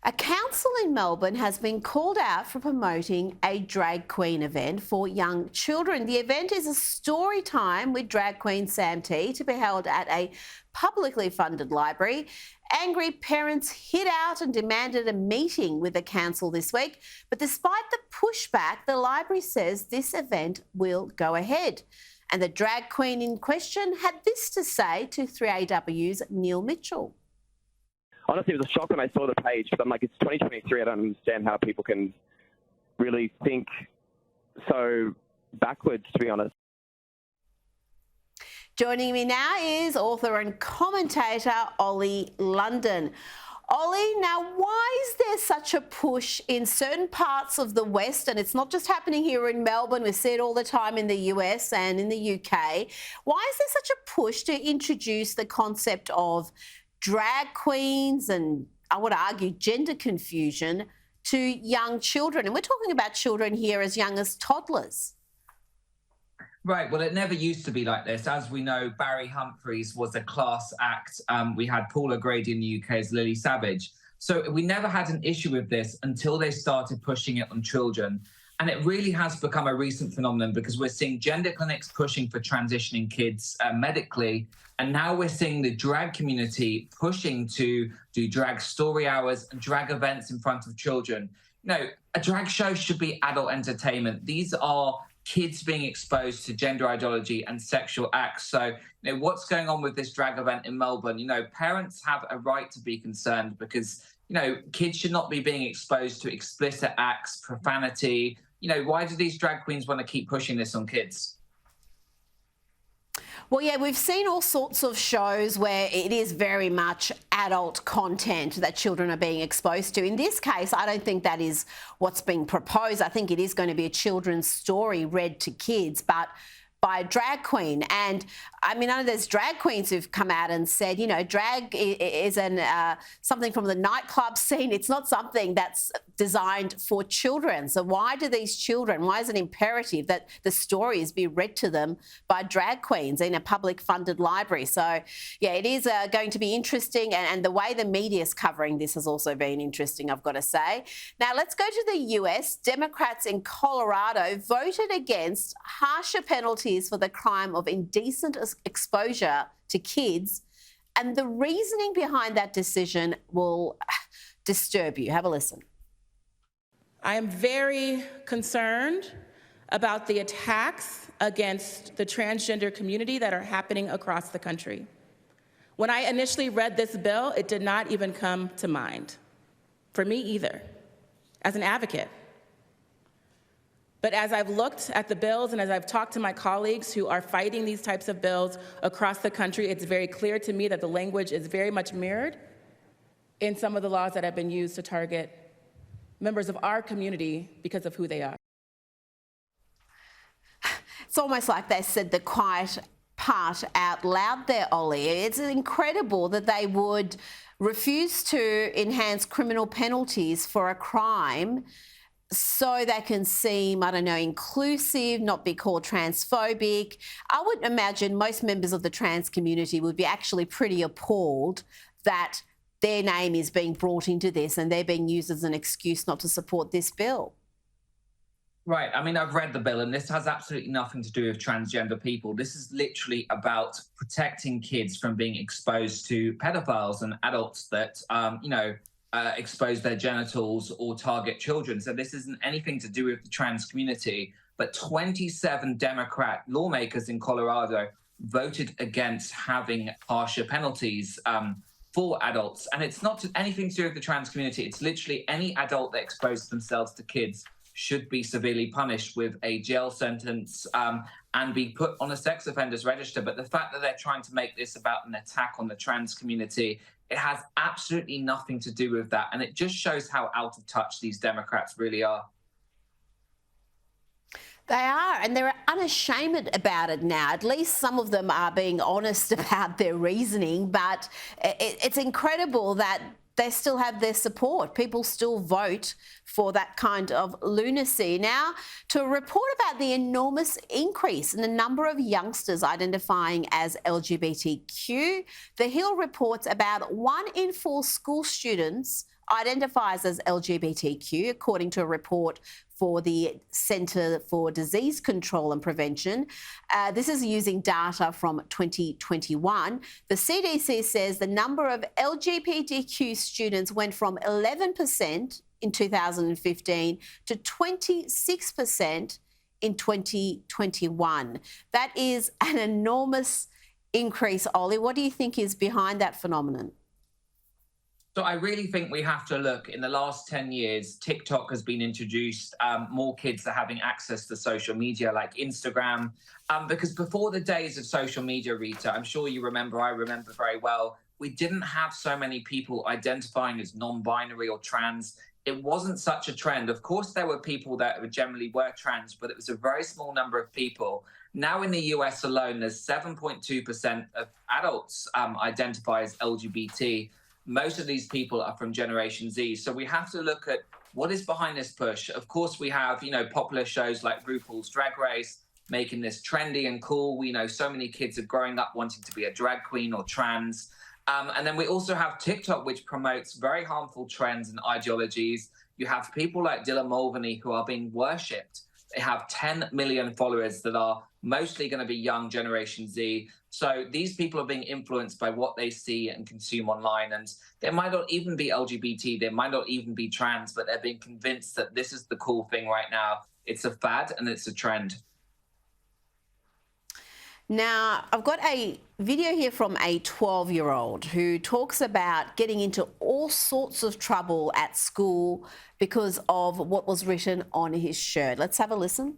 A council in Melbourne has been called out for promoting a drag queen event for young children. The event is a story time with drag queen Sam T to be held at a publicly funded library. Angry parents hit out and demanded a meeting with the council this week. But despite the pushback, the library says this event will go ahead. And the drag queen in question had this to say to 3AW's Neil Mitchell. Honestly, it was a shock when I saw the page, but I'm like, it's 2023. I don't understand how people can really think so backwards, to be honest. Joining me now is author and commentator Oli London. Oli, now why is there such a push in certain parts of the West, and it's not just happening here in Melbourne, we see it all the time in the US and in the UK, why is there such a push to introduce the concept of drag queens and, I would argue, gender confusion to young children? And we're talking about children here as young as toddlers. Right, well, it never used to be like this. As we know, Barry Humphries was a class act. We had Paula Grady in the UK as Lily Savage. So we never had an issue with this until they started pushing it on children. And it really has become a recent phenomenon because we're seeing gender clinics pushing for transitioning kids medically. And now we're seeing the drag community pushing to do drag story hours and drag events in front of children. You know, a drag show should be adult entertainment. These are kids being exposed to gender ideology and sexual acts. So, you know, what's going on with this drag event in Melbourne? You know, parents have a right to be concerned because, you know, kids should not be being exposed to explicit acts, profanity. You know, why do these drag queens want to keep pushing this on kids? Well, yeah, we've seen all sorts of shows where it is very much adult content that children are being exposed to. In this case, I don't think that is what's being proposed. I think it is going to be a children's story read to kids, but by a drag queen. And I mean, I know there's drag queens who've come out and said, you know, drag is something from the nightclub scene. It's not something that's designed for children. So why is it imperative that the stories be read to them by drag queens in a public funded library? So yeah, it is going to be interesting. And the way the media is covering this has also been interesting, I've got to say. Now let's go to the US. Democrats in Colorado voted against harsher penalties for the crime of indecent exposure to kids. And the reasoning behind that decision will disturb you. Have a listen. I am very concerned about the attacks against the transgender community that are happening across the country. When I initially read this bill, it did not even come to mind, for me either, as an advocate. But as I've looked at the bills and as I've talked to my colleagues who are fighting these types of bills across the country, it's very clear to me that the language is very much mirrored in some of the laws that have been used to target members of our community because of who they are. It's almost like they said the quiet part out loud there, Oli. It's incredible that they would refuse to enhance criminal penalties for a crime so they can seem, I don't know, inclusive, not be called transphobic. I would imagine most members of the trans community would be actually pretty appalled that their name is being brought into this and they're being used as an excuse not to support this bill. Right. I mean, I've read the bill and this has absolutely nothing to do with transgender people. This is literally about protecting kids from being exposed to pedophiles and adults that, expose their genitals or target children. So this isn't anything to do with the trans community, but 27 Democrat lawmakers in Colorado voted against having harsher penalties for adults. And it's not anything to do with the trans community. It's literally any adult that exposes themselves to kids should be severely punished with a jail sentence and be put on a sex offenders register. But the fact that they're trying to make this about an attack on the trans community, it has absolutely nothing to do with that. And it just shows how out of touch these Democrats really are. They are, and they're unashamed about it now. At least some of them are being honest about their reasoning, but it's incredible that they still have their support. People still vote for that kind of lunacy. Now, to report about the enormous increase in the number of youngsters identifying as LGBTQ, The Hill reports about 1 in 4 school students identifies as LGBTQ, according to a report for the Centre for Disease Control and Prevention. This is using data from 2021. The CDC says the number of LGBTQ students went from 11% in 2015 to 26% in 2021. That is an enormous increase. Ollie, what do you think is behind that phenomenon? So I really think we have to look, in the last 10 years, TikTok has been introduced. More kids are having access to social media like Instagram. Because before the days of social media, Rita, I'm sure you remember, I remember very well, we didn't have so many people identifying as non-binary or trans. It wasn't such a trend. Of course, there were people that generally were trans, but it was a very small number of people. Now in the US alone, there's 7.2% of adults identify as LGBT. Most of these people are from Generation Z. So we have to look at what is behind this push. Of course, we have, popular shows like RuPaul's Drag Race making this trendy and cool. We know so many kids are growing up wanting to be a drag queen or trans. And then we also have TikTok, which promotes very harmful trends and ideologies. You have people like Dylan Mulvaney who are being worshipped. They have 10 million followers that are mostly going to be young Generation Z. So these people are being influenced by what they see and consume online. And they might not even be LGBT, they might not even be trans, but they're being convinced that this is the cool thing right now. It's a fad and it's a trend. Now, I've got a video here from a 12-year-old who talks about getting into all sorts of trouble at school because of what was written on his shirt. Let's have a listen.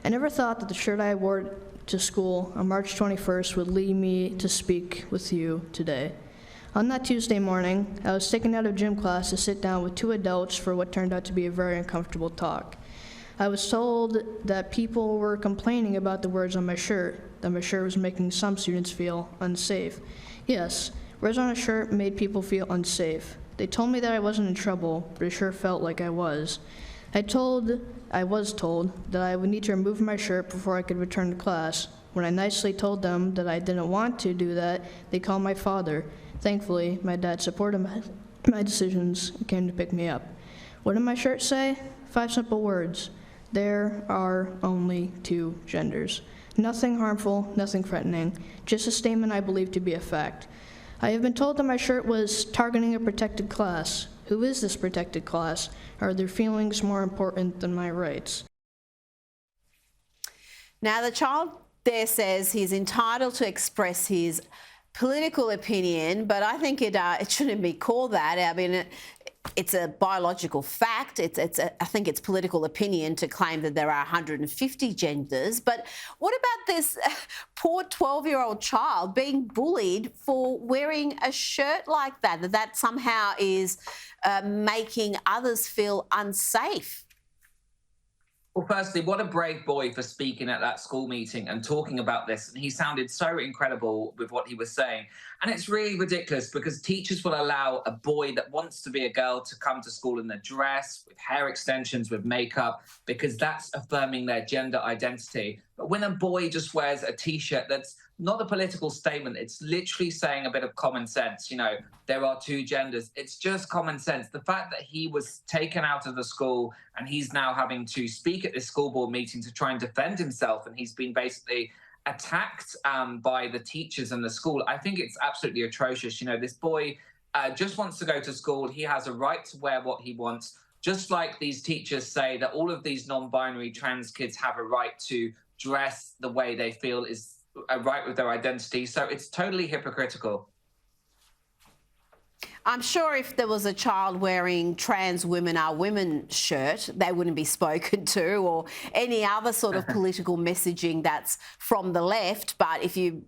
I never thought that the shirt I wore to school on March 21st would lead me to speak with you today. On that Tuesday morning, I was taken out of gym class to sit down with two adults for what turned out to be a very uncomfortable talk. I was told that people were complaining about the words on my shirt, that my shirt was making some students feel unsafe. Yes, words on a shirt made people feel unsafe. They told me that I wasn't in trouble, but it sure felt like I was. I was told that I would need to remove my shirt before I could return to class. When I nicely told them that I didn't want to do that, they called my father. Thankfully, my dad supported my decisions and came to pick me up. What did my shirt say? 5 simple words. There are only 2 genders. Nothing harmful, nothing threatening, just a statement I believe to be a fact. I have been told that my shirt was targeting a protected class. Who is this protected class? Are their feelings more important than my rights? Now, the child there says he's entitled to express his political opinion, but I think it shouldn't be called that. I mean, it's a biological fact. I think it's political opinion to claim that there are 150 genders. But what about this poor 12-year-old child being bullied for wearing a shirt like that? That somehow is making others feel unsafe. Well, firstly, what a brave boy for speaking at that school meeting and talking about this. And he sounded so incredible with what he was saying. And it's really ridiculous because teachers will allow a boy that wants to be a girl to come to school in a dress, with hair extensions, with makeup, because that's affirming their gender identity. But when a boy just wears a T-shirt that's not a political statement, it's literally saying a bit of common sense. There are 2 genders. It's just common sense. The fact that he was taken out of the school and he's now having to speak at this school board meeting to try and defend himself, and he's been basically attacked by the teachers in the school, I think it's absolutely atrocious. This boy just wants to go to school. He has a right to wear what he wants, just like these teachers say that all of these non-binary trans kids have a right to dress the way they feel is right with their identity. So it's totally hypocritical. I'm sure if there was a child wearing trans women are women shirt, they wouldn't be spoken to, or any other sort of political messaging that's from the left. But if you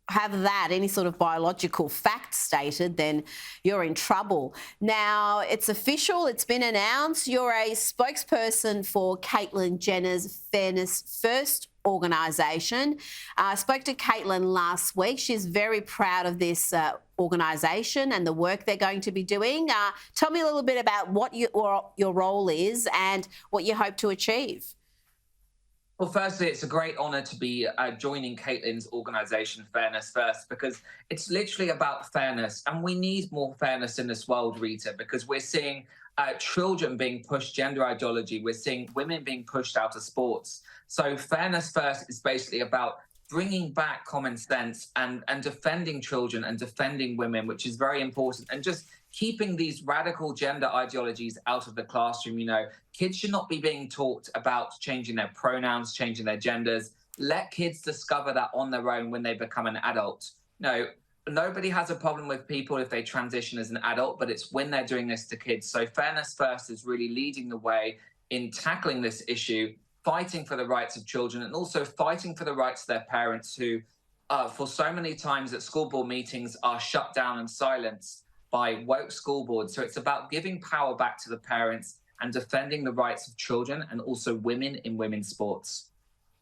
have that, any sort of biological fact stated, then you're in trouble. Now, it's official, it's been announced, you're a spokesperson for Caitlyn Jenner's Fairness First organisation. I spoke to Caitlyn last week. She's very proud of this organisation and the work they're going to be doing. Tell me a little bit about what your role is and what you hope to achieve. Well, firstly, it's a great honour to be joining Caitlin's organisation, Fairness First, because it's literally about fairness. And we need more fairness in this world, Rita, because we're seeing children being pushed gender ideology. We're seeing women being pushed out of sports. So Fairness First is basically about bringing back common sense and defending children and defending women, which is very important, and just keeping these radical gender ideologies out of the classroom. You know, kids should not be being taught about changing their pronouns, changing their genders. Let kids discover that on their own when they become an adult. No, nobody has a problem with people if they transition as an adult, but it's when they're doing this to kids. So Fairness First is really leading the way in tackling this issue, fighting for the rights of children, and also fighting for the rights of their parents who, for so many times at school board meetings, are shut down and silenced by woke school boards. So it's about giving power back to the parents and defending the rights of children and also women in women's sports.